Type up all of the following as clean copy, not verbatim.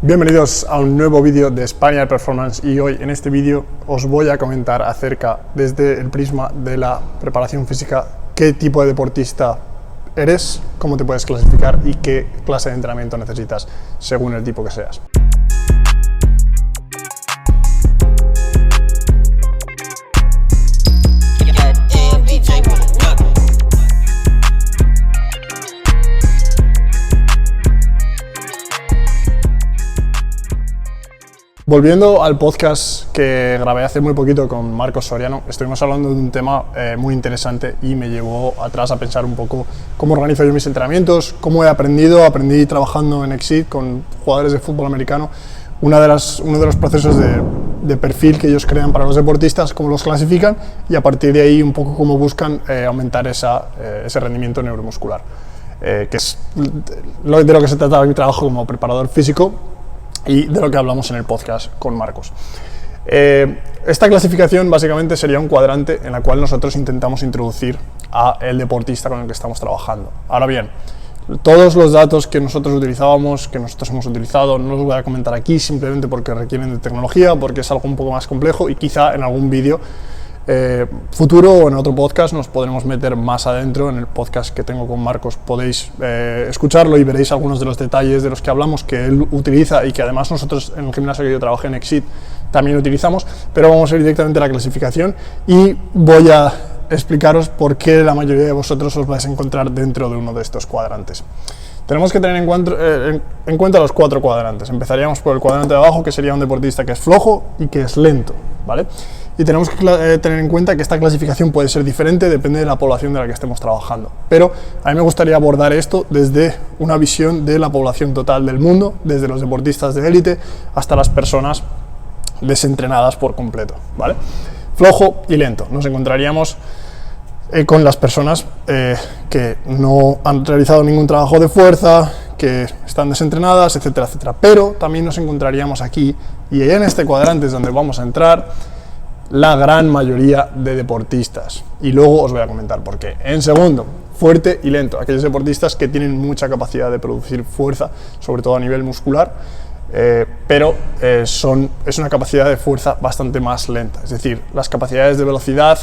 Bienvenidos a un nuevo vídeo de Spaniard Performance y hoy en este vídeo os voy a comentar acerca, desde el prisma de la preparación física, qué tipo de deportista eres, cómo te puedes clasificar y qué clase de entrenamiento necesitas según el tipo que seas. Volviendo al podcast que grabé hace muy poquito con Marcos Soriano, estuvimos hablando de un tema muy interesante y me llevó atrás a pensar un poco cómo organizo yo mis entrenamientos, cómo aprendí trabajando en Exceed con jugadores de fútbol americano, uno de los procesos de perfil que ellos crean para los deportistas, cómo los clasifican y a partir de ahí un poco cómo buscan aumentar ese rendimiento neuromuscular, que es de lo que se trata mi trabajo como preparador físico y de lo que hablamos en el podcast con Marcos. Esta clasificación básicamente sería un cuadrante en la cual nosotros intentamos introducir al deportista con el que estamos trabajando. Ahora bien, todos los datos que nosotros utilizábamos, que nosotros hemos utilizado, no los voy a comentar aquí simplemente porque requieren de tecnología, porque es algo un poco más complejo y quizá en algún vídeo futuro o en otro podcast nos podremos meter más adentro. En el podcast que tengo con Marcos podéis escucharlo y veréis algunos de los detalles de los que hablamos que él utiliza y que además nosotros en el gimnasio que yo trabajé en Exceed también utilizamos, pero vamos a ir directamente a la clasificación y voy a explicaros por qué la mayoría de vosotros os vais a encontrar dentro de uno de estos cuadrantes. Tenemos que tener en cuenta los 4 cuadrantes. Empezaríamos por el cuadrante de abajo, que sería un deportista que es flojo y que es lento, ¿vale? Y tenemos que tener en cuenta que esta clasificación puede ser diferente, depende de la población de la que estemos trabajando. Pero a mí me gustaría abordar esto desde una visión de la población total del mundo, desde los deportistas de élite hasta las personas desentrenadas por completo, ¿vale? Flojo y lento. Nos encontraríamos con las personas que no han realizado ningún trabajo de fuerza, que están desentrenadas, etcétera, etcétera. Pero también nos encontraríamos aquí, y en este cuadrante es donde vamos a entrar, la gran mayoría de deportistas. Y luego os voy a comentar por qué. En segundo, fuerte y lento. Aquellos deportistas que tienen mucha capacidad de producir fuerza, sobre todo a nivel muscular, pero es una capacidad de fuerza bastante más lenta. Es decir, las capacidades de velocidad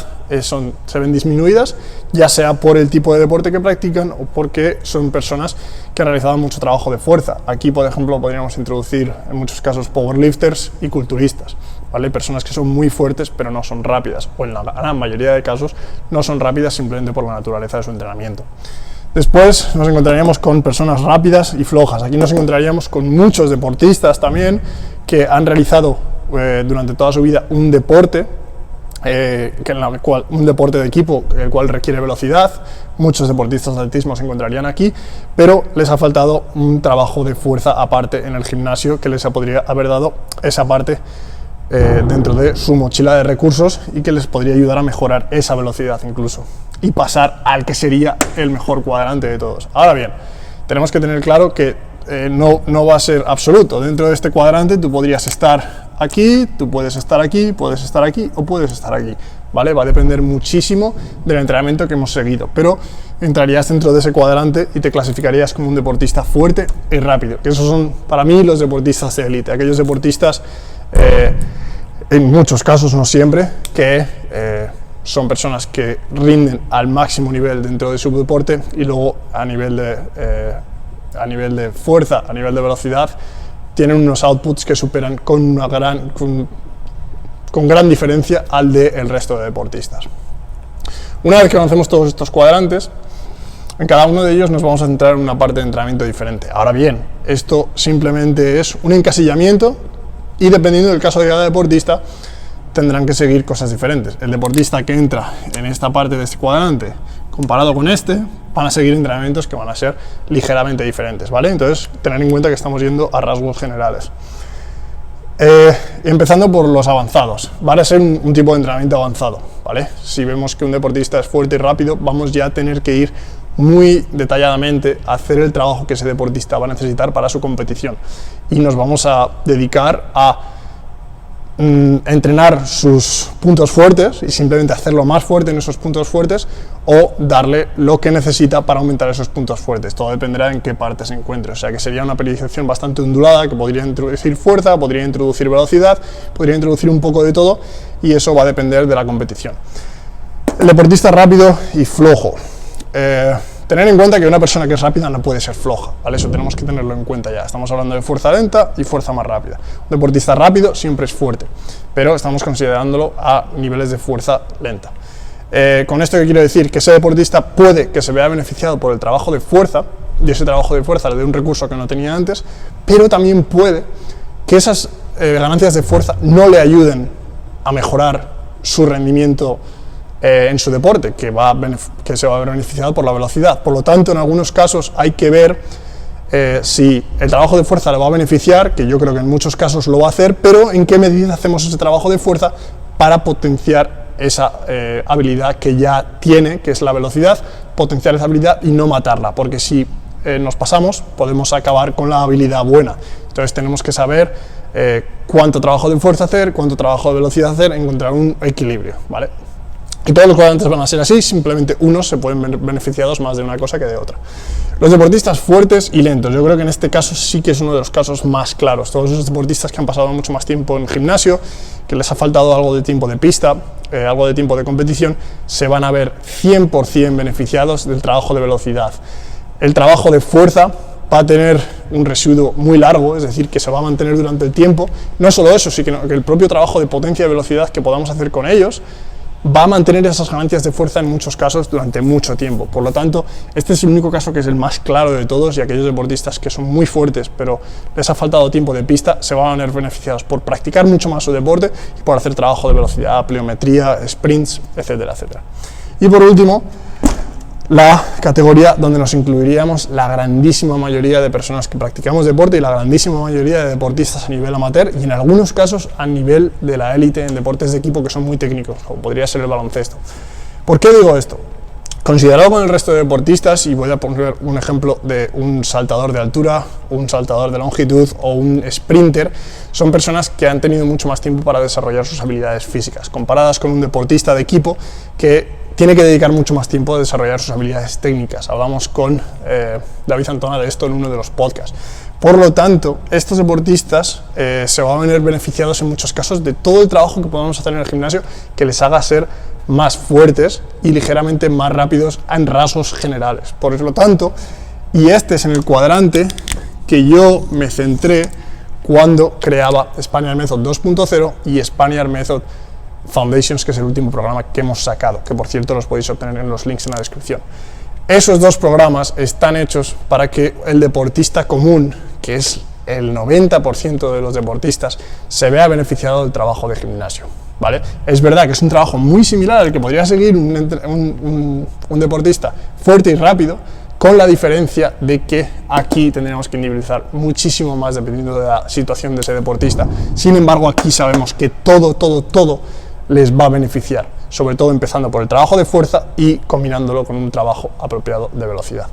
se ven disminuidas, ya sea por el tipo de deporte que practican o porque son personas que han realizado mucho trabajo de fuerza. Aquí, por ejemplo, podríamos introducir en muchos casos powerlifters y culturistas, ¿vale? Personas que son muy fuertes pero no son rápidas, o en la gran mayoría de casos no son rápidas simplemente por la naturaleza de su entrenamiento. Después nos encontraríamos con personas rápidas y flojas. Aquí nos encontraríamos con muchos deportistas también que han realizado durante toda su vida un deporte, un deporte de equipo, el cual requiere velocidad. Muchos deportistas de atletismo se encontrarían aquí, pero les ha faltado un trabajo de fuerza aparte en el gimnasio que les podría haber dado esa parte dentro de su mochila de recursos y que les podría ayudar a mejorar esa velocidad incluso y pasar al que sería el mejor cuadrante de todos. Ahora bien, tenemos que tener claro que no va a ser absoluto. Dentro de este cuadrante tú podrías estar aquí, tú puedes estar aquí, puedes estar aquí o puedes estar aquí, ¿vale? Va a depender muchísimo del entrenamiento que hemos seguido, pero entrarías dentro de ese cuadrante y te clasificarías como un deportista fuerte y rápido, que esos son para mí los deportistas de élite, aquellos deportistas en muchos casos, no siempre, que son personas que rinden al máximo nivel dentro de su deporte y luego a nivel de fuerza, a nivel de velocidad, tienen unos outputs que superan con gran diferencia al del resto de deportistas. Una vez que avancemos todos estos cuadrantes, en cada uno de ellos nos vamos a centrar en una parte de entrenamiento diferente. Ahora bien, esto simplemente es un encasillamiento y dependiendo del caso de cada deportista tendrán que seguir cosas diferentes. El deportista que entra en esta parte de este cuadrante comparado con van a seguir entrenamientos que van a ser ligeramente diferentes, ¿vale? Entonces, tener en cuenta que estamos yendo a rasgos generales. Empezando por los avanzados, van a ser un tipo de entrenamiento avanzado, ¿vale? Si vemos que un deportista es fuerte y rápido, vamos ya a tener que ir muy detalladamente a hacer el trabajo que ese deportista va a necesitar para su competición y nos vamos a dedicar a entrenar sus puntos fuertes y simplemente hacerlo más fuerte en esos puntos fuertes o darle lo que necesita para aumentar esos puntos fuertes. Todo dependerá en qué parte se encuentre. O sea que sería una periodización bastante ondulada que podría introducir fuerza, podría introducir velocidad, podría introducir un poco de todo, y eso va a depender de la competición. El deportista rápido y flojo. Tener en cuenta que una persona que es rápida no puede ser floja, ¿vale? Eso tenemos que tenerlo en cuenta ya. Estamos hablando de fuerza lenta y fuerza más rápida. Un deportista rápido siempre es fuerte, pero estamos considerándolo a niveles de fuerza lenta. Con esto que quiero decir, que ese deportista puede que se vea beneficiado por el trabajo de fuerza, y ese trabajo de fuerza le dé un recurso que no tenía antes, pero también puede que esas ganancias de fuerza no le ayuden a mejorar su rendimiento en su deporte, que se va a ver beneficiado por la velocidad. Por lo tanto, en algunos casos hay que ver si el trabajo de fuerza le va a beneficiar, que yo creo que en muchos casos lo va a hacer, pero en qué medida hacemos ese trabajo de fuerza para potenciar esa habilidad que ya tiene, que es la velocidad, potenciar esa habilidad y no matarla, porque si nos pasamos podemos acabar con la habilidad buena. Entonces tenemos que saber cuánto trabajo de fuerza hacer, cuánto trabajo de velocidad hacer, encontrar un equilibrio, ¿vale? Y todos los cuadrantes van a ser así, simplemente unos se pueden ver beneficiados más de una cosa que de otra. Los deportistas fuertes y lentos, yo creo que en este caso sí que es uno de los casos más claros. Todos esos deportistas que han pasado mucho más tiempo en gimnasio, que les ha faltado algo de tiempo de pista, algo de tiempo de competición, se van a ver 100% beneficiados del trabajo de velocidad. El trabajo de fuerza va a tener un residuo muy largo, es decir, que se va a mantener durante el tiempo. No solo eso, sino que el propio trabajo de potencia y velocidad que podamos hacer con ellos va a mantener esas ganancias de fuerza en muchos casos durante mucho tiempo. Por lo tanto, este es el único caso que es el más claro de todos, y aquellos deportistas que son muy fuertes pero les ha faltado tiempo de pista se van a ver beneficiados por practicar mucho más su deporte y por hacer trabajo de velocidad, pliometría, sprints, etcétera, etcétera. Y por último, la categoría donde nos incluiríamos la grandísima mayoría de personas que practicamos deporte y la grandísima mayoría de deportistas a nivel amateur, y en algunos casos a nivel de la élite en deportes de equipo que son muy técnicos, como podría ser el baloncesto. ¿Por qué digo esto? Considerado con el resto de deportistas, y voy a poner un ejemplo de un saltador de altura, un saltador de longitud o un sprinter, son personas que han tenido mucho más tiempo para desarrollar sus habilidades físicas, comparadas con un deportista de equipo que tiene que dedicar mucho más tiempo a desarrollar sus habilidades técnicas. Hablamos con David Antona de esto en uno de los podcasts. Por lo tanto, estos deportistas se van a ver beneficiados en muchos casos de todo el trabajo que podemos hacer en el gimnasio que les haga ser más fuertes y ligeramente más rápidos en rasgos generales. Por lo tanto, y este es en el cuadrante que yo me centré cuando creaba Spaniard Method 2.0 y Spaniard Method Foundations, que es el último programa que hemos sacado, que por cierto los podéis obtener en los links en la descripción. Esos dos programas están hechos para que el deportista común, que es el 90% de los deportistas, se vea beneficiado del trabajo de gimnasio, ¿vale? Es verdad que es un trabajo muy similar al que podría seguir un deportista fuerte y rápido, con la diferencia de que aquí tendríamos que individualizar muchísimo más dependiendo de la situación de ese deportista. Sin embargo, aquí sabemos que todo les va a beneficiar, sobre todo empezando por el trabajo de fuerza y combinándolo con un trabajo apropiado de velocidad.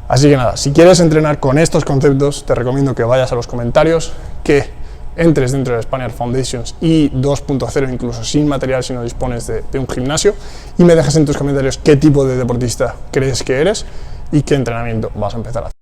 Así que nada, si quieres entrenar con estos conceptos, te recomiendo que vayas a los comentarios, que entres dentro de Spaniard Foundations y 2.0, incluso sin material si no dispones de un gimnasio, y me dejes en tus comentarios qué tipo de deportista crees que eres y qué entrenamiento vas a empezar a hacer.